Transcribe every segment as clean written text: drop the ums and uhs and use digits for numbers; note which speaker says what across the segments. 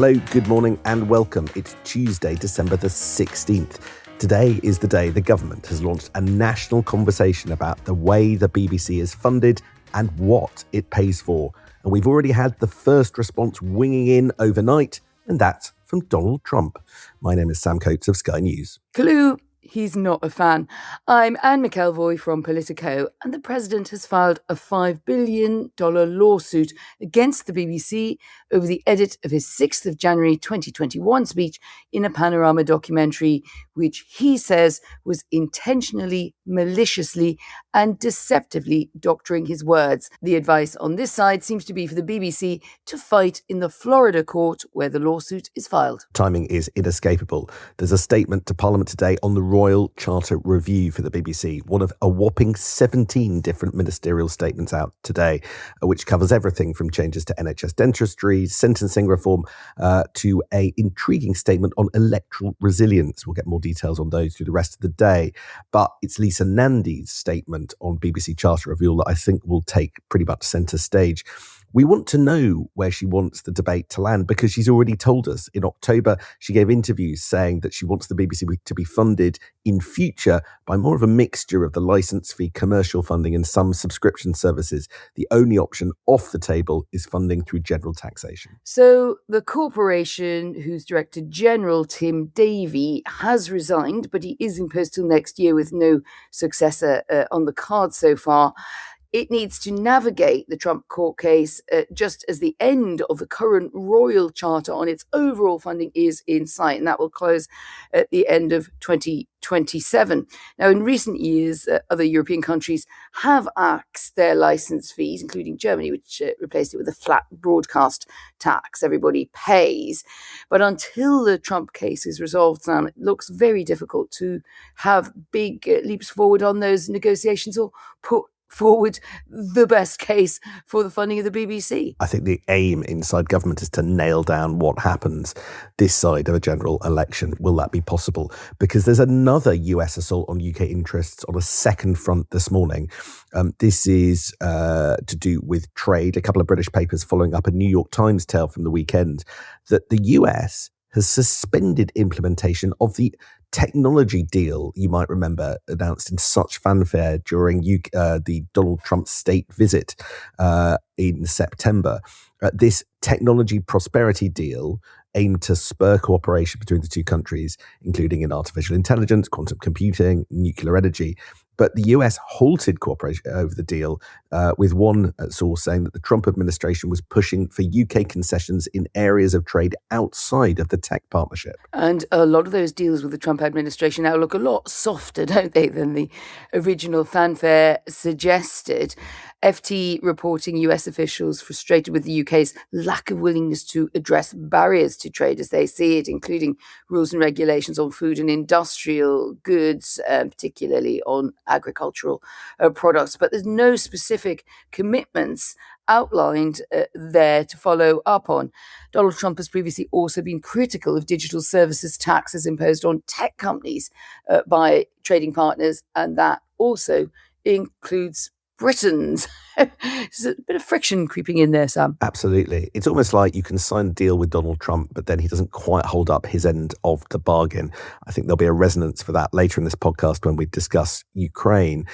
Speaker 1: Hello, good morning and welcome. It's Tuesday, December the 16th. Today is the day the government has launched a national conversation about the way the BBC is funded and what it pays for. And we've already had the first response winging in overnight, and that's from Donald Trump. My name is Sam Coates of Sky News.
Speaker 2: Clue. He's not a fan. I'm Anne McElvoy from Politico, and the president has filed a $5 billion lawsuit against the BBC over the edit of his 6th of January 2021 speech in a Panorama documentary, which he says was intentionally, maliciously and deceptively doctoring his words. The advice on this side seems to be for the BBC to fight in the Florida court where the lawsuit is filed.
Speaker 1: Timing is inescapable. There's a statement to Parliament today on the Royal Charter Review for the BBC, one of a whopping 17 different ministerial statements out today, which covers everything from changes to NHS dentistry, sentencing reform, to an intriguing statement on electoral resilience. We'll get more details on those through the rest of the day. But it's Lisa Nandy's statement on BBC Charter Review that I think will take pretty much centre stage. We want to know where she wants the debate to land because she's already told us. In October, she gave interviews saying that she wants the BBC to be funded in future by more of a mixture of the licence fee, commercial funding and some subscription services. The only option off the table is funding through general taxation.
Speaker 2: So the corporation, whose Director General, Tim Davie, has resigned, but he is in post till next year with no successor on the card so far. It needs to navigate the Trump court case just as the end of the current Royal Charter on its overall funding is in sight, and that will close at the end of 2027. Now, in recent years, other European countries have axed their licence fees, including Germany, which replaced it with a flat broadcast tax everybody pays. But until the Trump case is resolved, Sam, it looks very difficult to have big leaps forward on those negotiations or put forward the best case for the funding of the BBC.
Speaker 1: I think the aim inside government is to nail down what happens this side of a general election. Will that be possible? Because there's another US assault on UK interests on a second front this morning. This is to do with trade. A couple of British papers following up a New York Times tale from the weekend that the US has suspended implementation of the technology deal, you might remember, announced in such fanfare during the Donald Trump state visit in September. This technology prosperity deal aimed to spur cooperation between the two countries, including in artificial intelligence, quantum computing, nuclear energy. But the US halted cooperation over the deal, with one source saying that the Trump administration was pushing for UK concessions in areas of trade outside of the tech partnership.
Speaker 2: And a lot of those deals with the Trump administration now look a lot softer, don't they, than the original fanfare suggested. FT reporting US officials frustrated with the UK's lack of willingness to address barriers to trade as they see it, including rules and regulations on food and industrial goods, particularly on agricultural products. But there's no specific commitments outlined there to follow up on. Donald Trump has previously also been critical of digital services taxes imposed on tech companies by trading partners, and that also includes Britain's. There's a bit of friction creeping in there, Sam.
Speaker 1: Absolutely. It's almost like you can sign a deal with Donald Trump, but then he doesn't quite hold up his end of the bargain. I think there'll be a resonance for that later in this podcast when we discuss Ukraine.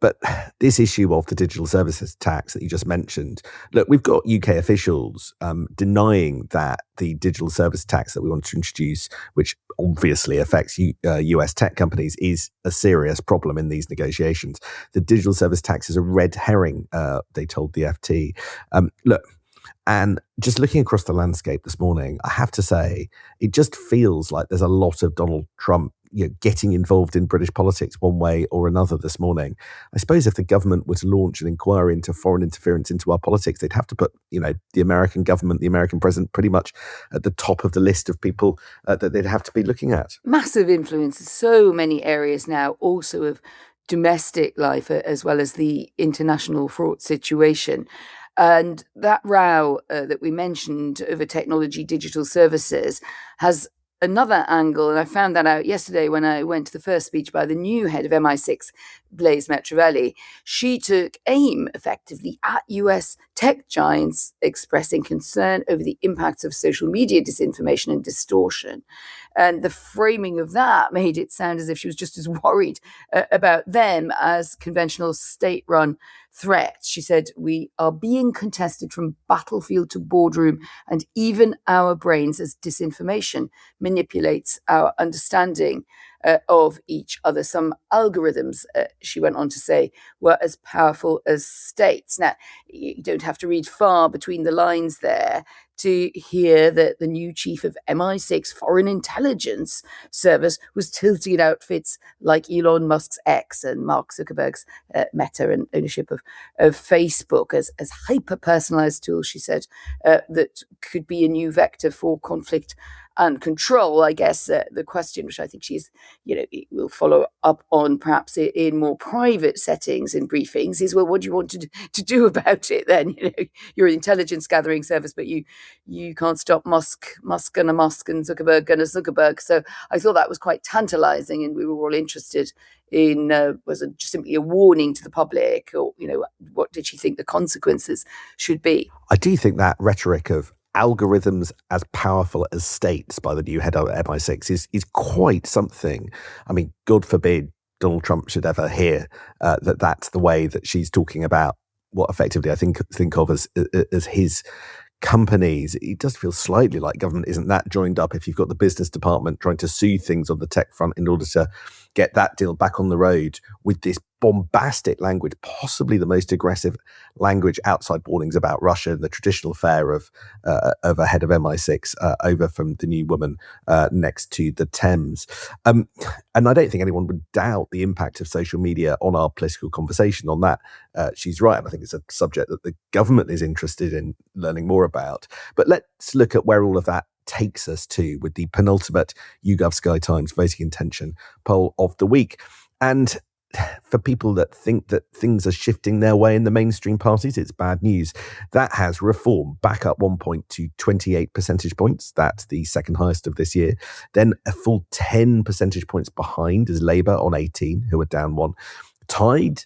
Speaker 1: But this issue of the digital services tax that you just mentioned, look, we've got UK officials denying that the digital service tax that we want to introduce, which obviously affects US tech companies, is a serious problem in these negotiations. The digital service tax is a red herring, they told the FT. Look, and just looking across the landscape this morning, I have to say, it just feels like there's a lot of Donald Trump getting involved in British politics one way or another this morning. I suppose if the government were to launch an inquiry into foreign interference into our politics, they'd have to put, the American government, the American president, pretty much at the top of the list of people that they'd have to be looking at.
Speaker 2: Massive influence in so many areas now, also of domestic life as well as the international fraud situation. And that row that we mentioned over technology, digital services has another angle, and I found that out yesterday when I went to the first speech by the new head of MI6, Blaise Metravelli. She took aim effectively at US tech giants expressing concern over the impacts of social media disinformation and distortion. And the framing of that made it sound as if she was just as worried about them as conventional state run threats. She said, "We are being contested from battlefield to boardroom, and even our brains as disinformation manipulates our understanding of each other. Some algorithms," she went on to say, "were as powerful as states." Now, you don't have to read far between the lines there to hear that the new chief of MI6 Foreign Intelligence Service was tilting at outfits like Elon Musk's X and Mark Zuckerberg's Meta and ownership of Facebook as hyper-personalized tools, she said, that could be a new vector for conflict and control. I guess the question, which I think she's, will follow up on perhaps in more private settings in briefings, is, well, what do you want to do about it then? You're an intelligence gathering service, but you can't stop Musk and a Musk and Zuckerberg and a Zuckerberg. So I thought that was quite tantalizing, and we were all interested in, was it just simply a warning to the public, or, what did she think the consequences should be?
Speaker 1: I do think that rhetoric of algorithms as powerful as states by the new head of MI6 is quite something. I mean, God forbid Donald Trump should ever hear that that's the way that she's talking about what effectively I think of as his companies. It does feel slightly like government isn't that joined up if you've got the business department trying to sue things on the tech front in order to get that deal back on the road with this bombastic language, possibly the most aggressive language outside warnings about Russia, the traditional fare of a head of MI6 over from the new woman next to the Thames. And I don't think anyone would doubt the impact of social media on our political conversation on that. She's right. And I think it's a subject that the government is interested in learning more about. But let's look at where all of that takes us to with the penultimate YouGov Sky Times voting intention poll of the week. And for people that think that things are shifting their way in the mainstream parties, it's bad news. That has Reform back up 1 point to 28 percentage points. That's the second highest of this year. Then a full 10 percentage points behind is Labour on 18, who are down 1. Tied,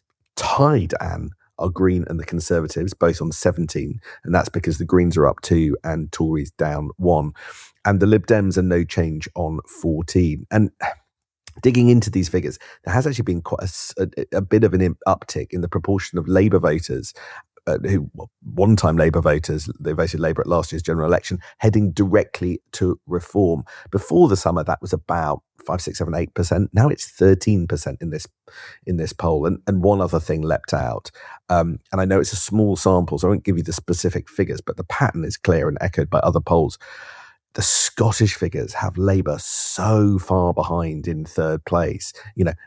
Speaker 1: Anne, are Green and the Conservatives, both on 17, and that's because the Greens are up 2 and Tories down 1. And the Lib Dems are no change on 14. And digging into these figures, there has actually been quite a bit of an uptick in the proportion of Labour voters one-time Labour voters, they voted Labour at last year's general election, heading directly to Reform. Before the summer, that was about 5, 6, 7, 8%. Now it's 13% in this poll. And one other thing leapt out. And I know it's a small sample, so I won't give you the specific figures, but the pattern is clear and echoed by other polls. The Scottish figures have Labour so far behind in third place.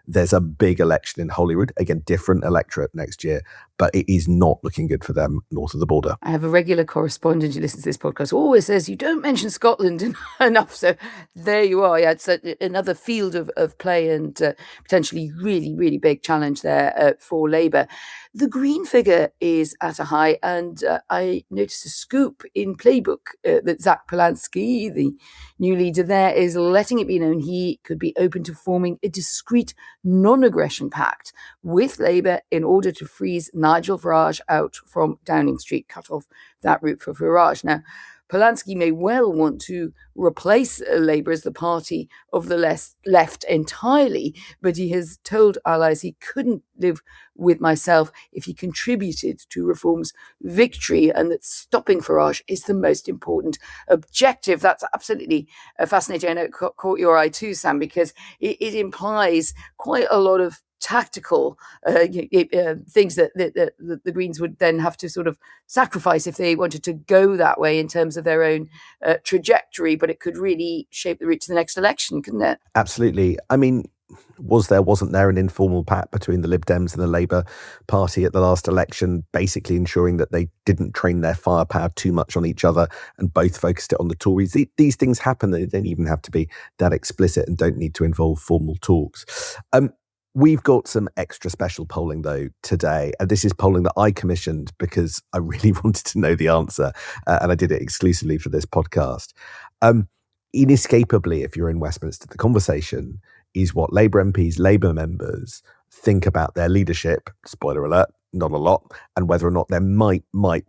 Speaker 1: There's a big election in Holyrood, again, different electorate next year, but it is not looking good for them north of the border.
Speaker 2: I have a regular correspondent who listens to this podcast who always says, you don't mention Scotland enough. So there you are. Yeah, it's another field of play and potentially really, really big challenge there for Labour. The Green figure is at a high, and I noticed a scoop in Playbook that Zach Polanski, the new leader there, is letting it be known he could be open to forming a discreet non-aggression pact with Labour in order to freeze Nigel Farage out from Downing Street, cut off that route for Farage. Now, Polanski may well want to replace Labour as the party of the left entirely, but he has told allies he couldn't live with myself if he contributed to Reform's victory, and that stopping Farage is the most important objective. That's absolutely fascinating. I know it caught your eye too, Sam, because it implies quite a lot of tactical things that the Greens would then have to sort of sacrifice if they wanted to go that way in terms of their own trajectory, but it could really shape the route to the next election, couldn't it?
Speaker 1: Absolutely. I mean, wasn't there an informal pact between the Lib Dems and the Labour Party at the last election, basically ensuring that they didn't train their firepower too much on each other and both focused it on the Tories? These things happen. They don't even have to be that explicit and don't need to involve formal talks. We've got some extra special polling, though, today. And this is polling that I commissioned because I really wanted to know the answer. And I did it exclusively for this podcast. inescapably, if you're in Westminster, the conversation is what Labour MPs, Labour members think about their leadership, spoiler alert, not a lot, and whether or not there might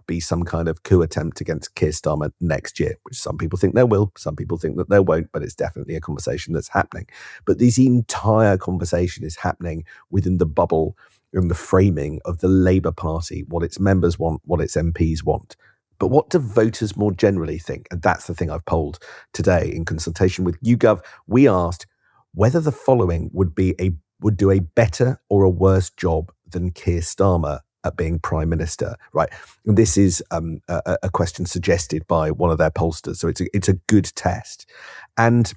Speaker 1: be some kind of coup attempt against Keir Starmer next year, which some people think there will, some people think that there won't, but it's definitely a conversation that's happening. But this entire conversation is happening within the bubble and the framing of the Labour Party, what its members want, what its MPs want. But what do voters more generally think? And that's the thing I've polled today in consultation with YouGov. We asked whether the following would do a better or a worse job than Keir Starmer at being Prime Minister, right? And this is a question suggested by one of their pollsters, so it's a good test. And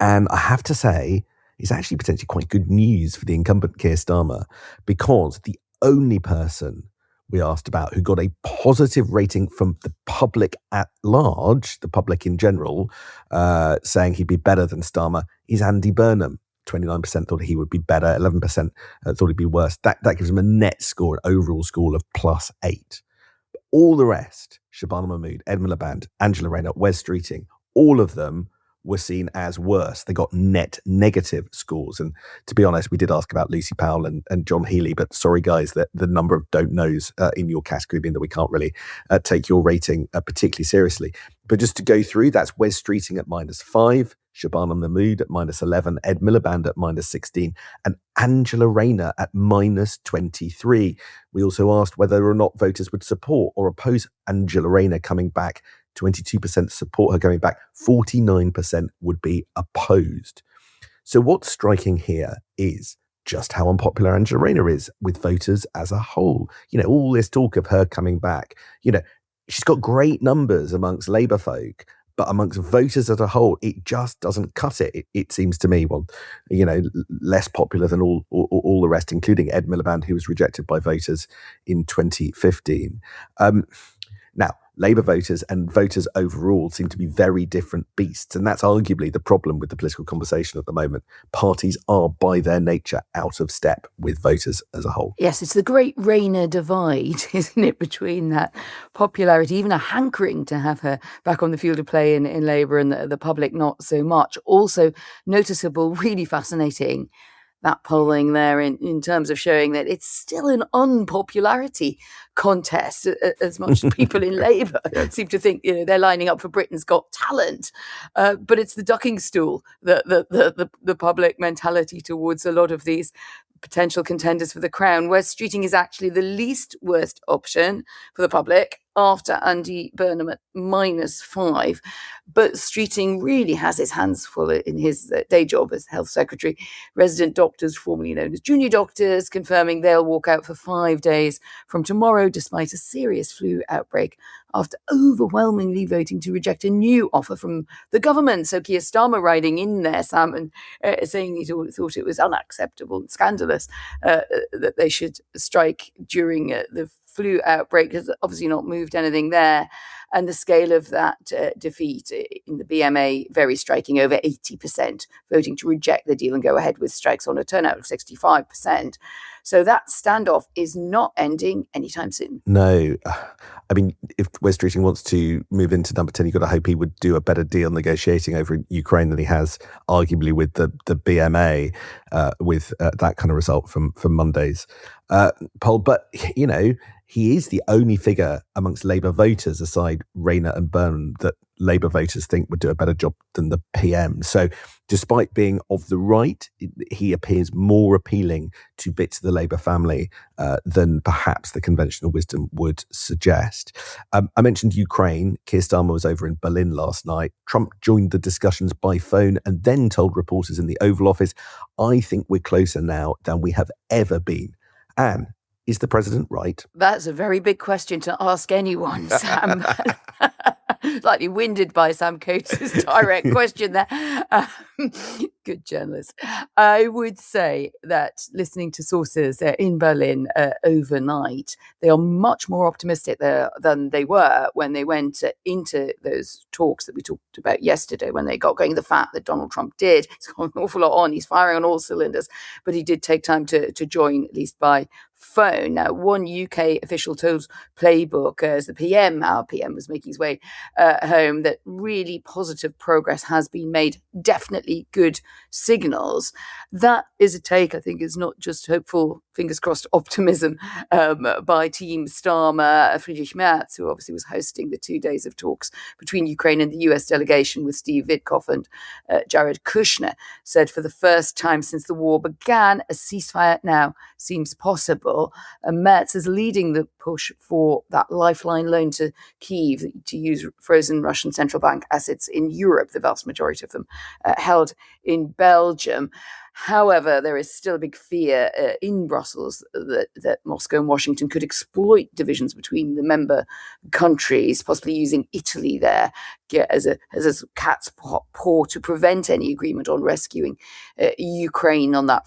Speaker 1: I have to say, it's actually potentially quite good news for the incumbent Keir Starmer, because the only person we asked about who got a positive rating from the public at large, the public in general, saying he'd be better than Starmer, is Andy Burnham. 29% thought he would be better, 11% thought he'd be worse. That gives him a net score, an overall score of +8. All the rest, Shabana Mahmood, Ed Miliband, Angela Rayner, Wes Streeting, all of them were seen as worse. They got net negative scores. And to be honest, we did ask about Lucy Powell and John Healey, but sorry, guys, that the number of don't knows in your category mean that we can't really take your rating particularly seriously. But just to go through, that's Wes Streeting at -5, Shabana Mahmood at -11, Ed Miliband at -16, and Angela Rayner at -23. We also asked whether or not voters would support or oppose Angela Rayner coming back. 22% support her going back, 49% would be opposed. So what's striking here is just how unpopular Angela Rayner is with voters as a whole. All this talk of her coming back, she's got great numbers amongst Labour folk, but amongst voters as a whole, it just doesn't cut it. It seems to me, less popular than all the rest, including Ed Miliband, who was rejected by voters in 2015. Now, Labour voters and voters overall seem to be very different beasts, and that's arguably the problem with the political conversation at the moment. Parties are, by their nature, out of step with voters as a whole.
Speaker 2: Yes, it's the great Rayner divide, isn't it, between that popularity, even a hankering to have her back on the field of play in Labour, and the public not so much. Also noticeable, really fascinating, that polling there in terms of showing that it's still an unpopularity contest, as much as people in Labour seem to think they're lining up for Britain's Got Talent. But it's the ducking stool, the public mentality towards a lot of these potential contenders for the crown. Wes Streeting is actually the least worst option for the public, after Andy Burnham at -5. But Streeting really has his hands full in his day job as Health Secretary. Resident doctors, formerly known as junior doctors, confirming they'll walk out for 5 days from tomorrow despite a serious flu outbreak, after overwhelmingly voting to reject a new offer from the government. So Keir Starmer riding in there, Sam, and saying he thought it was unacceptable and scandalous that they should strike during the flu outbreak, has obviously not moved anything there. And the scale of that defeat in the BMA, very striking, over 80% voting to reject the deal and go ahead with strikes on a turnout of 65%. So that standoff is not ending anytime soon.
Speaker 1: No. I mean, if Wes Streeting wants to move into number 10, you've got to hope he would do a better deal negotiating over Ukraine than he has, arguably, with the BMA, with that kind of result from Monday's poll. But, he is the only figure amongst Labour voters, aside Rayner and Burnham, that Labour voters think would do a better job than the PM. So despite being of the right, he appears more appealing to bits of the Labour family than perhaps the conventional wisdom would suggest. I mentioned Ukraine. Keir Starmer was over in Berlin last night. Trump joined the discussions by phone and then told reporters in the Oval Office, "I think we're closer now than we have ever been." And is the president right?
Speaker 2: That's a very big question to ask anyone, Sam. Slightly winded by Sam Coates' direct question there. Good journalist. I would say that listening to sources in Berlin overnight, they are much more optimistic there than they were when they went into those talks that we talked about yesterday, when they got going. The fact that Donald Trump he's got an awful lot on, he's firing on all cylinders, but he did take time to join, at least by phone. Now, one UK official told Playbook as our PM was making his way home, that really positive progress has been made, definitely good signals. That is a take, I think, is not just hopeful, fingers crossed, optimism by Team Starmer. Friedrich Merz, who obviously was hosting the 2 days of talks between Ukraine and the US delegation with Steve Witkoff and Jared Kushner, said for the first time since the war began, a ceasefire now seems possible. And Merz is leading the push for that lifeline loan to Kyiv to use frozen Russian central bank assets in Europe, the vast majority of them held in Belgium. However, there is still a big fear in Brussels that Moscow and Washington could exploit divisions between the member countries, possibly using Italy there as a cat's paw to prevent any agreement on rescuing Ukraine on that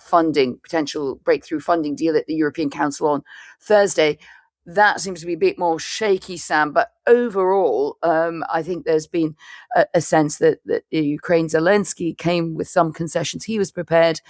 Speaker 2: potential breakthrough funding deal at the European Council on Thursday. That seems to be a bit more shaky, Sam. But overall, I think there's been a sense that Ukraine Zelensky came with some concessions he was prepared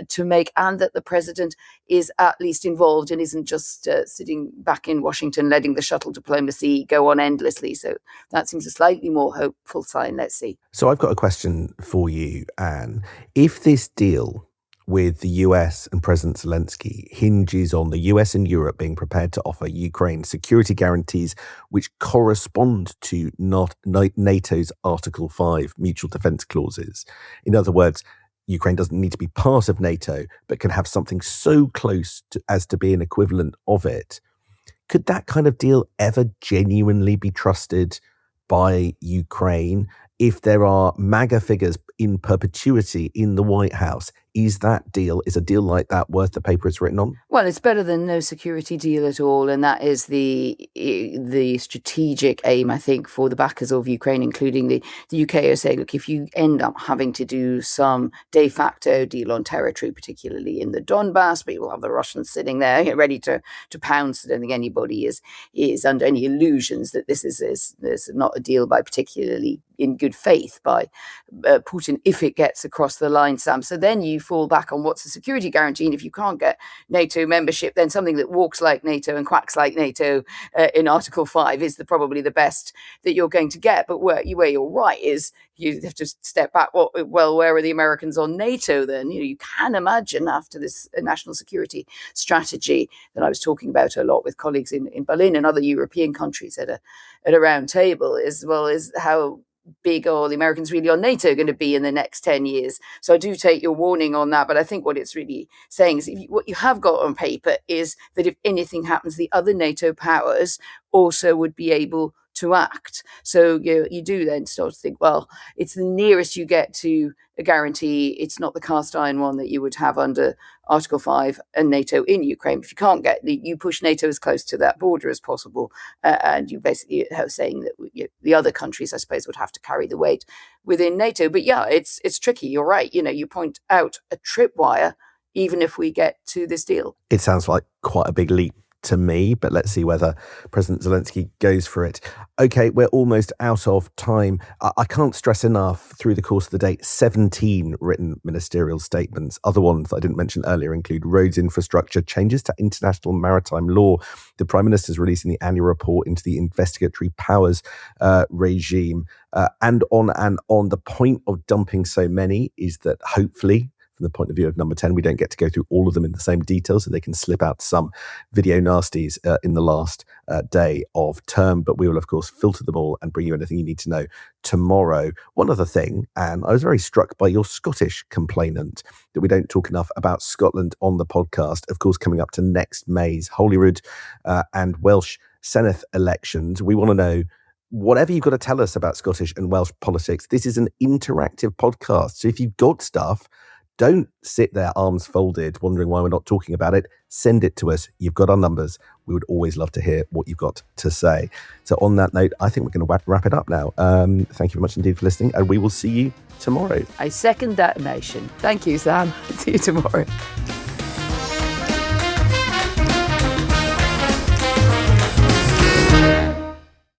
Speaker 2: to make, and that the president is at least involved and isn't just sitting back in Washington, letting the shuttle diplomacy go on endlessly. So that seems a slightly more hopeful sign. Let's see.
Speaker 1: So I've got a question for you, Anne. If this deal with the US and President Zelensky hinges on the US and Europe being prepared to offer Ukraine security guarantees which correspond to not NATO's Article 5 mutual defense clauses. In other words, Ukraine doesn't need to be part of NATO, but can have something so close as to be an equivalent of it. Could that kind of deal ever genuinely be trusted by Ukraine? If there are MAGA figures in perpetuity in the White House, is a deal like that worth the paper it's written on?
Speaker 2: Well, it's better than no security deal at all, and that is the strategic aim, I think, for the backers of Ukraine, including the UK, are saying, look, if you end up having to do some de facto deal on territory, particularly in the Donbass, but you'll have the Russians sitting there ready to pounce. I don't think anybody is under any illusions that this is not a deal by particularly in good faith by Putin if it gets across the line, Sam. So then you fall back on what's a security guarantee. And if you can't get NATO membership, then something that walks like NATO and quacks like NATO in Article 5 is probably the best that you're going to get. But where you're right is you have to step back. Well, where are the Americans on NATO then? You can imagine after this national security strategy that I was talking about a lot with colleagues in Berlin and other European countries at a round table, as well as how big are the Americans really on NATO going to be in the next 10 years? So I do take your warning on that, but I think what it's really saying is what you have got on paper is that if anything happens, the other NATO powers also would be able to act. So you do then start to think, well, it's the nearest you get to a guarantee. It's not the cast iron one that you would have under Article 5 and NATO in Ukraine. If you can't you push NATO as close to that border as possible, and you basically are saying that the other countries, I suppose, would have to carry the weight within NATO. But yeah, it's tricky. You're right. You point out a tripwire, even if we get to this deal.
Speaker 1: It sounds like quite a big leap to me, but let's see whether President Zelensky goes for it. Okay, we're almost out of time. I can't stress enough through the course of the day, 17 written ministerial statements. Other ones that I didn't mention earlier include roads infrastructure, changes to international maritime law. The Prime Minister is releasing the annual report into the investigatory powers regime, and on and on. The point of dumping so many is that hopefully, from the point of view of number 10, we don't get to go through all of them in the same detail, so they can slip out some video nasties in the last day of term. But we will, of course, filter them all and bring you anything you need to know tomorrow. One other thing, and I was very struck by your Scottish complainant that we don't talk enough about Scotland on the podcast. Of course, coming up to next May's Holyrood and Welsh Senedd elections, we want to know whatever you've got to tell us about Scottish and Welsh politics. This is an interactive podcast, so if you've got stuff, don't sit there arms folded wondering why we're not talking about it. Send it to us. You've got our numbers. We would always love to hear what you've got to say. So on that note, I think we're going to wrap it up now. Thank you very much indeed for listening, and we will see you tomorrow.
Speaker 2: I second that motion. Thank you, Sam. See you tomorrow.